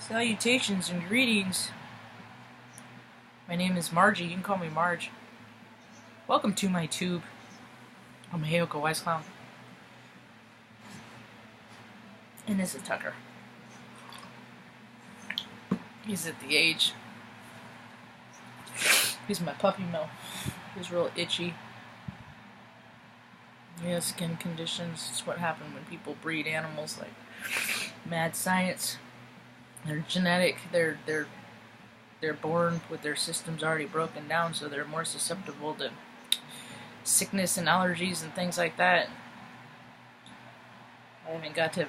Salutations and greetings. My name is Margie. You can call me Marge. Welcome to my tube. I'm a Heyoka Wise Clown. And this is Tucker. He's at the age. He's my puppy mill. He's real itchy. He has skin conditions. It's what happened when people breed animals like mad science. They're genetic. They're born with their systems already broken down, so they're more susceptible to sickness and allergies and things like that. I haven't got to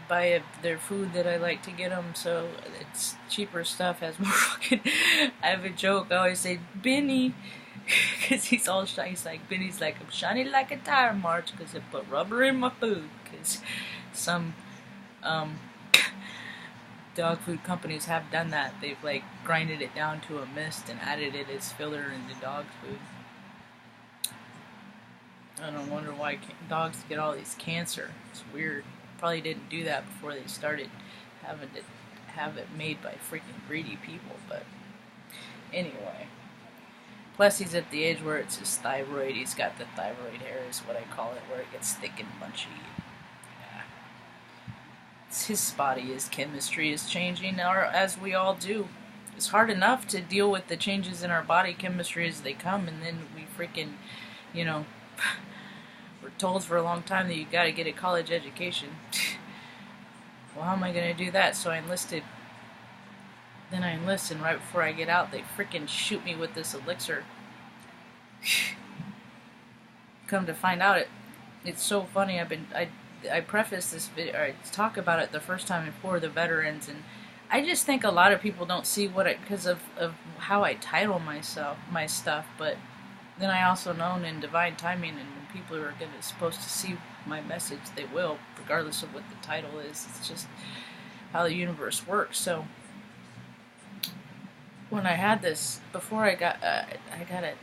buy their food that I like to get them, so it's cheaper stuff, has more fucking... I have a joke, I always say, Benny, because he's all shy. He's like, Benny's like, I'm shiny like a tire, March, because I put rubber in my food, because some, dog food companies have done that. They've like grinded it down to a mist and added it as filler into dog food. I don't wonder why dogs get all these cancer. It's weird. Probably didn't do that before they started having to have it made by freaking greedy people, but anyway. Plus he's at the age where it's his thyroid. He's got the thyroid hair is what I call it, where it gets thick and bunchy. His body, his chemistry is changing, or as we all do. It's hard enough to deal with the changes in our body chemistry as they come, and then we freaking, we're told for a long time that you gotta get a college education. Well, how am I gonna do that? So I enlisted. Then I enlist, and right before I get out, they freaking shoot me with this elixir. Come to find out, it's so funny. I prefaced this video, or I talk about it the first time for the veterans, and I just think a lot of people don't see what because of how I title my stuff, but then I also know in divine timing, and when people are supposed to see my message, they will, regardless of what the title is. It's just how the universe works. So when I had this, before I got it,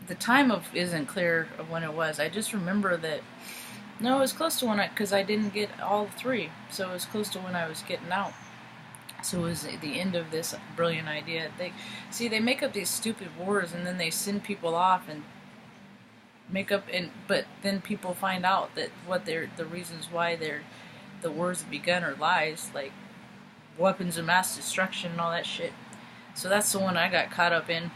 the time isn't clear of when it was. I just remember that. No, it was close to when because I didn't get all three, so it was close to when I was getting out. So it was the end of this brilliant idea. They make up these stupid wars, and then they send people off and but then people find out that the reasons why the wars have begun are lies, like weapons of mass destruction and all that shit. So that's the one I got caught up in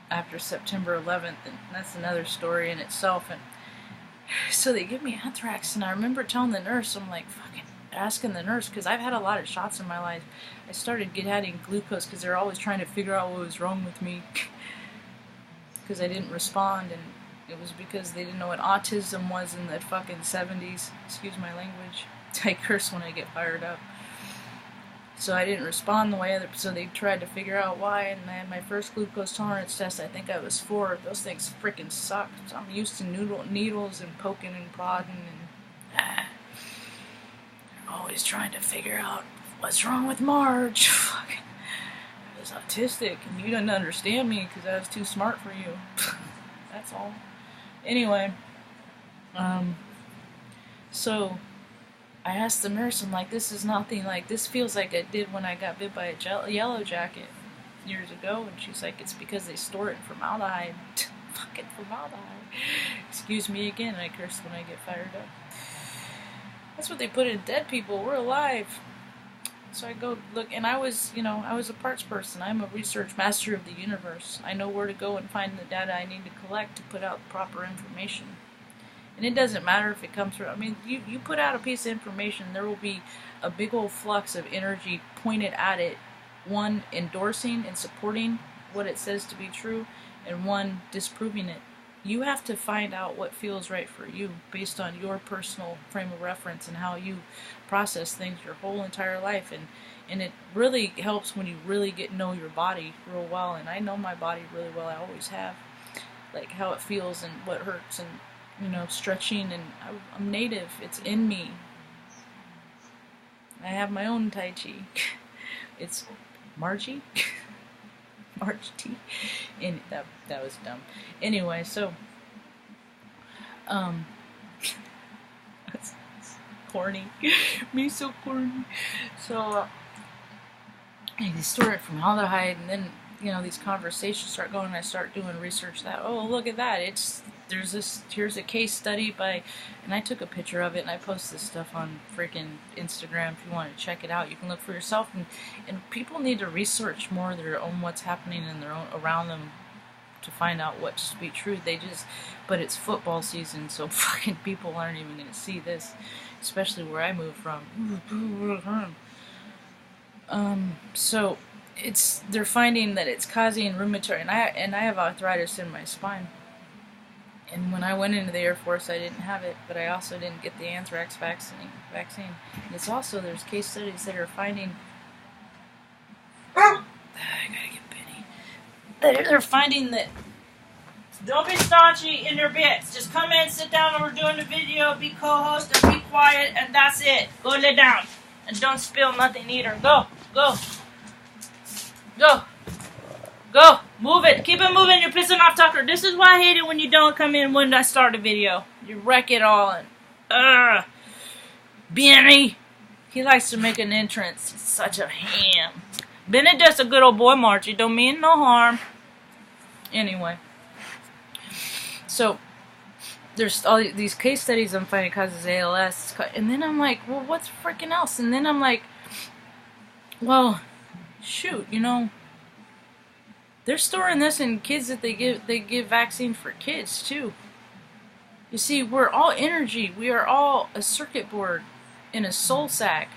after September 11th, and that's another story in itself. And so they give me anthrax, and I remember telling the nurse, I'm like, fucking asking the nurse, because I've had a lot of shots in my life. I started having glucose because they're always trying to figure out what was wrong with me because I didn't respond, and it was because they didn't know what autism was in the fucking 70s. Excuse my language. I curse when I get fired up. So I didn't respond the way so they tried to figure out why, and I had my first glucose tolerance test. I think I was 4. Those things freaking suck. So I'm used to needles and poking and prodding, and they're always trying to figure out what's wrong with Marge. Fucking, I was autistic, and you didn't understand me because I was too smart for you. That's all. Anyway, so I asked the nurse, I'm like, this is nothing like, this feels like it did when I got bit by a yellow jacket years ago, and she's like, it's because they store it in formaldehyde. Fucking formaldehyde. Excuse me again, I curse when I get fired up. That's what they put in dead people. We're alive. So I go look, and I was a parts person. I'm a research master of the universe. I know where to go and find the data I need to collect to put out proper information. And it doesn't matter if it comes through. I mean, you put out a piece of information, there will be a big old flux of energy pointed at it. One endorsing and supporting what it says to be true, and one disproving it. You have to find out what feels right for you based on your personal frame of reference and how you process things your whole entire life. And it really helps when you really know your body real well. And I know my body really well. I always have. Like how it feels and what hurts and stretching, and I'm native. It's in me. I have my own Tai Chi. It's Margie. Marge T. And that was dumb. Anyway, so it's corny. Me so corny. So they store it formaldehyde, and then these conversations start going, and I start doing research that, oh, look at that, here's a case study by, and I took a picture of it and I post this stuff on freaking Instagram. If you want to check it out, you can look for yourself, and people need to research more their own, what's happening in their own around them, to find out what's to be true. But it's football season, so fucking people aren't even going to see this, especially where I moved from. So they're finding that it's causing rheumatoid, and I have arthritis in my spine. And when I went into the Air Force, I didn't have it, but I also didn't get the anthrax vaccine. And it's also, there's case studies that are finding. I gotta get Benny. They're finding that. Don't be staunchy in your bits. Just come in, sit down, and we're doing the video. Be co-host and be quiet, and that's it. Go lay down, and don't spill nothing either. Go. Move it. Keep it moving. You're pissing off Tucker. This is why I hate it when you don't come in when I start a video. You wreck it all. And Benny. He likes to make an entrance. He's such a ham. Benny just a good old boy, Marge. He don't mean no harm. Anyway. So, there's all these case studies I'm finding causes ALS. And then I'm like, well, what's freaking else? And then I'm like, well, shoot, they're storing this in kids that they give vaccine for kids too. You see, we're all energy. We are all a circuit board in a soul sack.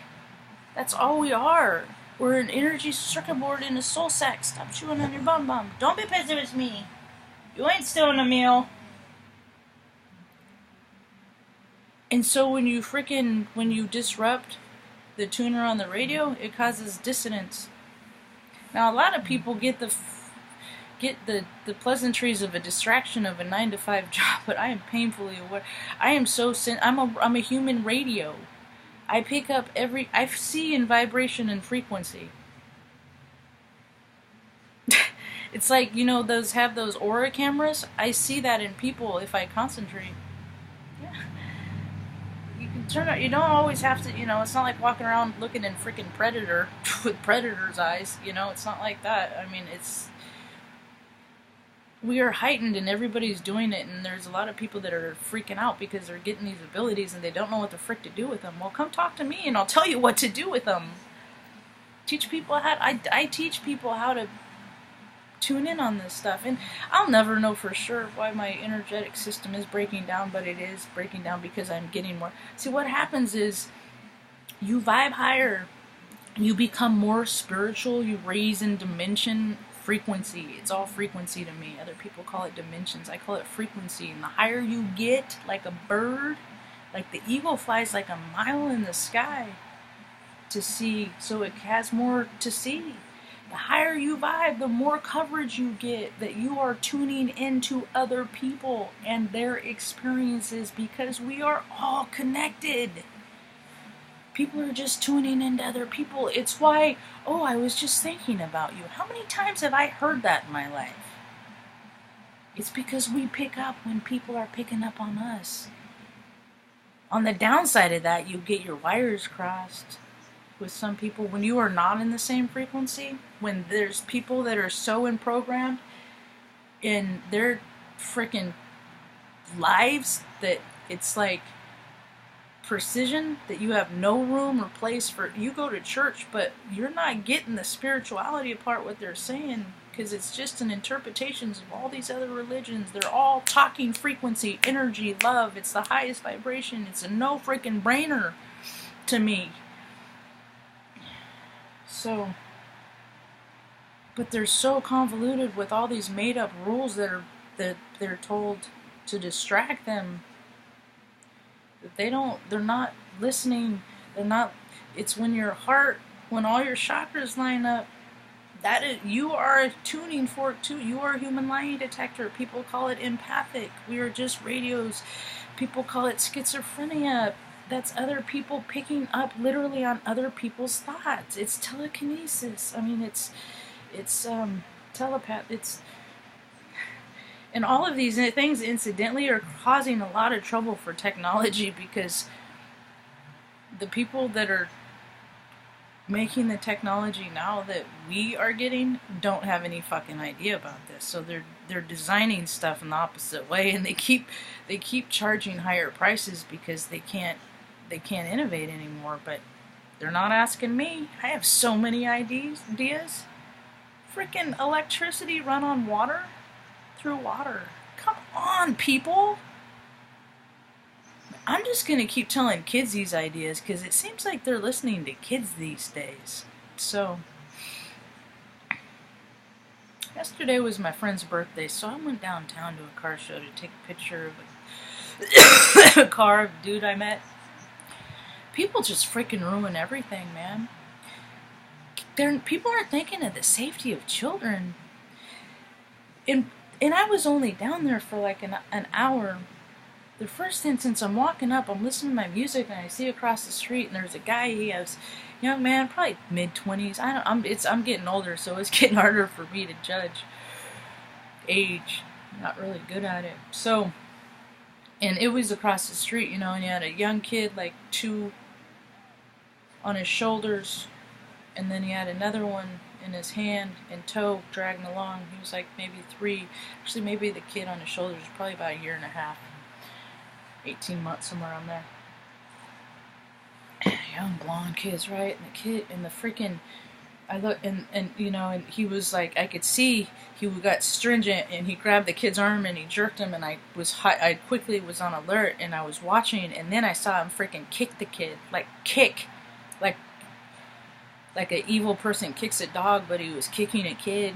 That's all we are. We're an energy circuit board in a soul sack. Stop chewing on your bum. Don't be pissed with me. You ain't stealing a meal. And so when you disrupt the tuner on the radio, it causes dissonance. Now a lot of people get the pleasantries of a distraction of a 9-to-5 job, but I am painfully aware. I'm a human radio. I pick up I see in vibration and frequency. It's like, those aura cameras. I see that in people if I concentrate. Yeah. You can turn out. You don't always have to. It's not like walking around looking in freaking Predator with Predator's eyes. It's not like that. I mean, we are heightened and everybody's doing it, and there's a lot of people that are freaking out because they're getting these abilities and they don't know what the frick to do with them. Well, come talk to me and I'll tell you what to do with them. I teach people how to tune in on this stuff, and I'll never know for sure why my energetic system is breaking down, but it is breaking down because I'm getting more. See, what happens is you vibe higher, you become more spiritual, you raise in dimension, frequency. It's all frequency to me. Other people call it dimensions. I call it frequency. And the higher you get, like a bird, like the eagle flies like a mile in the sky to see, so it has more to see. The higher you vibe, the more coverage you get that you are tuning into other people and their experiences, because we are all connected. People are just tuning into other people. It's why, I was just thinking about you. How many times have I heard that in my life? It's because we pick up when people are picking up on us. On the downside of that, you get your wires crossed with some people when you are not in the same frequency. When there's people that are so in program in their freaking lives that it's like precision, that you have no room or place for. You go to church, but you're not getting the spirituality part what they're saying, because it's just an interpretations of all these other religions. They're all talking frequency, energy, love. It's the highest vibration. It's a no freaking brainer to me. So, but they're so convoluted with all these made up rules that they're told to distract them. They're not listening. It's when your heart, when all your chakras line up, you are a tuning fork too. You are a human lie detector. People call it empathic. We are just radios. People call it schizophrenia. That's other people picking up literally on other people's thoughts. It's telekinesis. I mean, it's telepath. And all of these things, incidentally, are causing a lot of trouble for technology, because the people that are making the technology now that we are getting don't have any fucking idea about this. So they're designing stuff in the opposite way, and they keep charging higher prices because they can't innovate anymore. But they're not asking me. I have so many ideas. Freaking electricity run on water, through water. Come on, people. I'm just going to keep telling kids these ideas because it seems like they're listening to kids these days. So, yesterday was my friend's birthday, so I went downtown to a car show to take a picture of a car of a dude I met. People just freaking ruin everything, man. People aren't thinking of the safety of children. And I was only down there for like an hour. The first instance, I'm walking up, I'm listening to my music, and I see across the street, and there's a guy. He has, young man, probably mid-20s. I'm getting older, so it's getting harder for me to judge age. I'm not really good at it. So, and it was across the street, you know, and he had a young kid, like 2 on his shoulders, and then he had another one in his hand in tow, dragging along. He was like maybe 3. Actually, maybe the kid on his shoulders was probably about 1.5 years. 18 months, somewhere on there. Young blonde kids, right? And the kid, and the freaking, I look, and you know, and he was like, I could see he got stringent, and he grabbed the kid's arm and he jerked him, and I quickly was on alert, and I was watching, and then I saw him freaking kick the kid, like an evil person kicks a dog, but he was kicking a kid.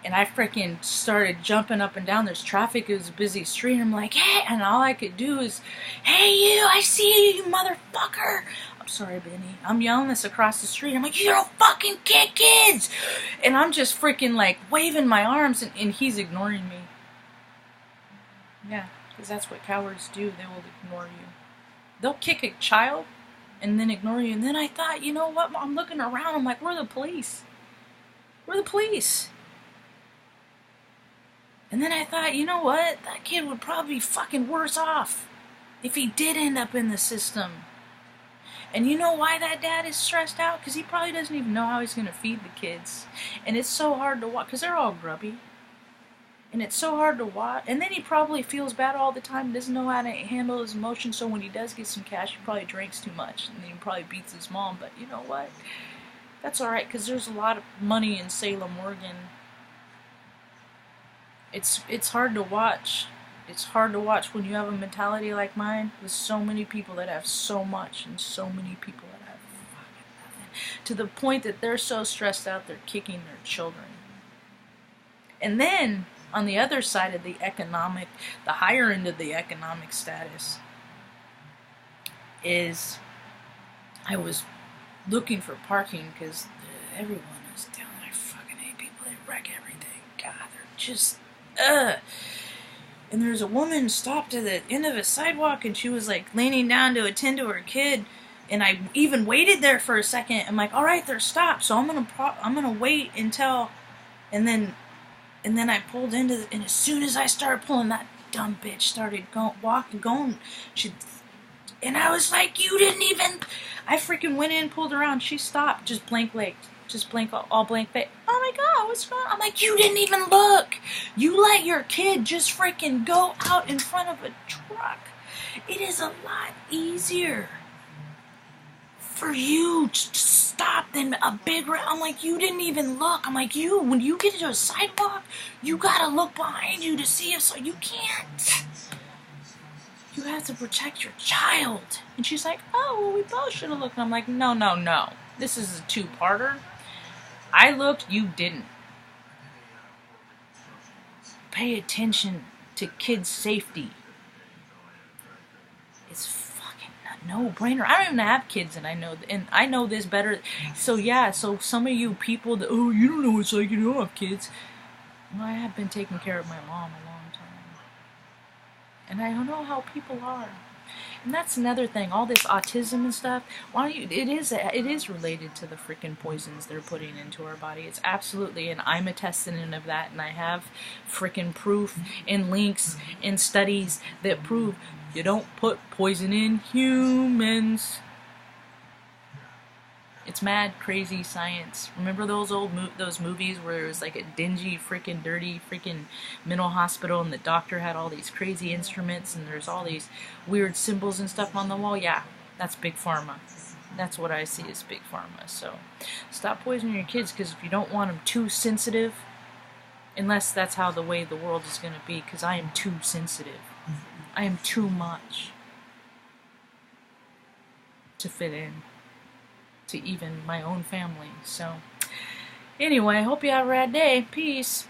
And I freaking started jumping up and down. There's traffic. It was a busy street. I'm like, hey, and all I could do is, hey, you, I see you, you motherfucker. I'm sorry, Benny. I'm yelling this across the street. I'm like, you don't fucking kick kids. And I'm just freaking like waving my arms, and he's ignoring me. Yeah, because that's what cowards do. They will ignore you. They'll kick a child and then ignore you. And then I thought, you know what? I'm looking around. I'm like, we're the police. We're the police. And then I thought, you know what? That kid would probably be fucking worse off if he did end up in the system. And you know why that dad is stressed out? Because he probably doesn't even know how he's going to feed the kids. And it's so hard to watch, because they're all grubby. And it's so hard to watch. And then he probably feels bad all the time, doesn't know how to handle his emotions, so when he does get some cash, he probably drinks too much. And then he probably beats his mom. But you know what? That's alright, because there's a lot of money in Salem, Oregon. It's hard to watch. It's hard to watch when you have a mentality like mine, with so many people that have so much and so many people that have fucking nothing, to the point that they're so stressed out they're kicking their children. And then on the other side of the higher end of the economic status is, I was looking for parking because everyone is down. I fucking hate people. They wreck everything. God, they're just And there's a woman stopped at the end of a sidewalk, and she was like leaning down to attend to her kid, and I even waited there for a second. I'm like, all right, they're stopped, so I'm gonna wait until, and then I pulled into, and as soon as I started pulling, that dumb bitch started going. And I was like, you didn't even. I freaking went in, pulled around, she stopped, just blank all blank face. Oh my God, what's wrong? I'm like, you didn't even look. You let your kid just freaking go out in front of a truck. It is a lot easier for you to stop than a big. I'm like, you didn't even look. I'm like, when you get to a sidewalk, you gotta look behind you to see if so. You can't. You have to protect your child. And she's like, oh, well, we both should have looked. And I'm like, no. This is a two-parter. I looked, you didn't. Pay attention to kids' safety. It's fucking a no-brainer. I don't even have kids, and I know this better. So yeah, so some of you people that, oh, you don't know what it's like, you don't have kids. Well, I have been taking care of my mom a long time. And I don't know how people are. And that's another thing, all this autism and stuff, it is related to the freaking poisons they're putting into our body. It's absolutely, and I'm a testament of that, and I have freaking proof and links and studies that prove you don't put poison in humans. It's mad crazy science. Remember those those movies where it was like a dingy, freaking dirty, freaking mental hospital, and the doctor had all these crazy instruments, and there's all these weird symbols and stuff on the wall? Yeah, that's big pharma. That's what I see as big pharma. So stop poisoning your kids, because if you don't want them too sensitive, unless that's how the way the world is going to be, because I am too sensitive. I am too much to fit in to even my own family. So anyway, I hope you have a rad day. Peace.